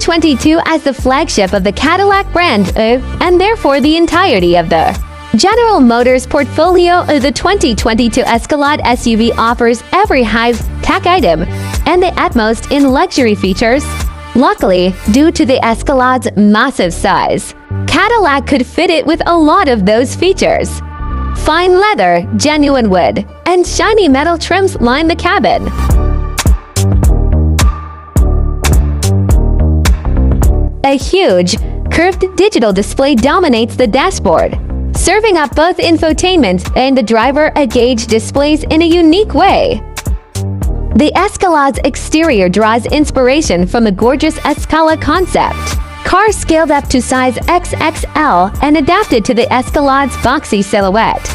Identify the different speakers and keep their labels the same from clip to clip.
Speaker 1: 2022 as the flagship of the Cadillac brand, and therefore the entirety of the General Motors portfolio. The 2022 Escalade SUV offers every high-tech item and the utmost in luxury features. Luckily, due to the Escalade's massive size, Cadillac could fit it with a lot of those features. Fine leather, genuine wood, and shiny metal trims line the cabin. A huge, curved digital display dominates the dashboard, serving up both infotainment and the driver-gauge displays in a unique way. The Escalade's exterior draws inspiration from the gorgeous Escala concept. Car scaled up to size XXL and adapted to the Escalade's boxy silhouette.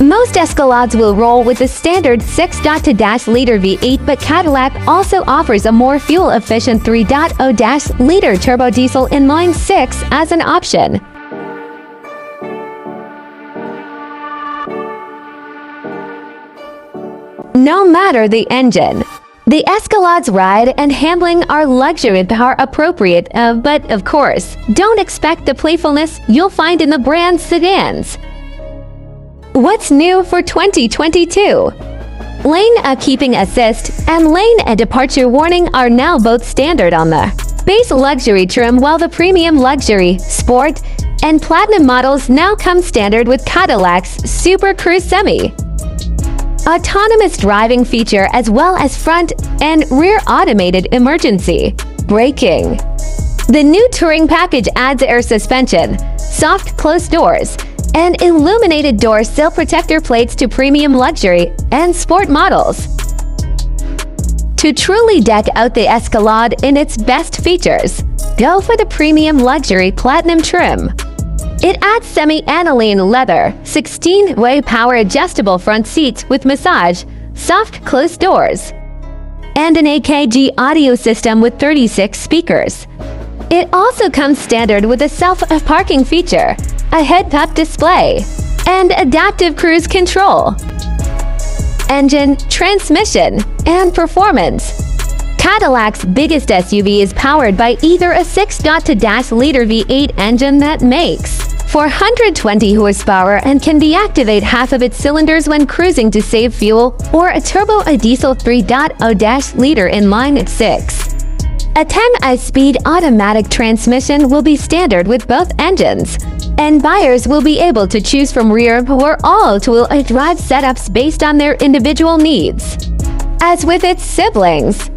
Speaker 1: Most Escalades will roll with the standard 6.2-liter V8, but Cadillac also offers a more fuel-efficient 3.0-liter turbo diesel inline 6 as an option. No matter the engine, the Escalade's ride and handling are luxury power appropriate, but of course, don't expect the playfulness you'll find in the brand's sedans. What's new for 2022? Lane keeping assist and lane departure warning are now both standard on the base luxury trim, while the premium luxury, sport, and platinum models now come standard with Cadillac's Super Cruise Semi. Autonomous driving feature as well as front and rear automated emergency braking. The new Touring package adds air suspension, soft closed doors, and illuminated door sill protector plates to premium luxury and sport models. To truly deck out the Escalade in its best features, go for the premium luxury platinum trim. It adds semi-aniline leather, 16-way power-adjustable front seats with massage, soft closed doors, and an AKG audio system with 36 speakers. It also comes standard with a self-parking feature, a head-up display, and adaptive cruise control. Engine, transmission, and performance. Cadillac's biggest SUV is powered by either a 6.2-liter V8 engine that makes 420 horsepower and can deactivate half of its cylinders when cruising to save fuel, or a turbo diesel 3.0-liter inline 6. A 10-speed automatic transmission will be standard with both engines, and buyers will be able to choose from rear or all-wheel drive setups based on their individual needs. As with its siblings,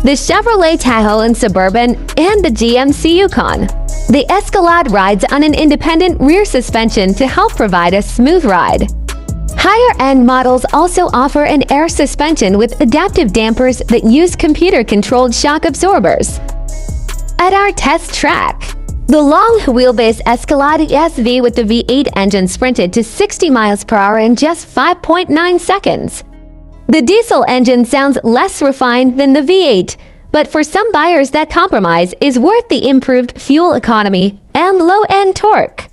Speaker 1: the Chevrolet Tahoe and Suburban, and the GMC Yukon, the Escalade rides on an independent rear suspension to help provide a smooth ride. Higher-end models also offer an air suspension with adaptive dampers that use computer-controlled shock absorbers. At our test track, the long wheelbase Escalade SV with the V8 engine sprinted to 60 miles per hour in just 5.9 seconds. The diesel engine sounds less refined than the V8, but for some buyers that compromise is worth the improved fuel economy and low-end torque.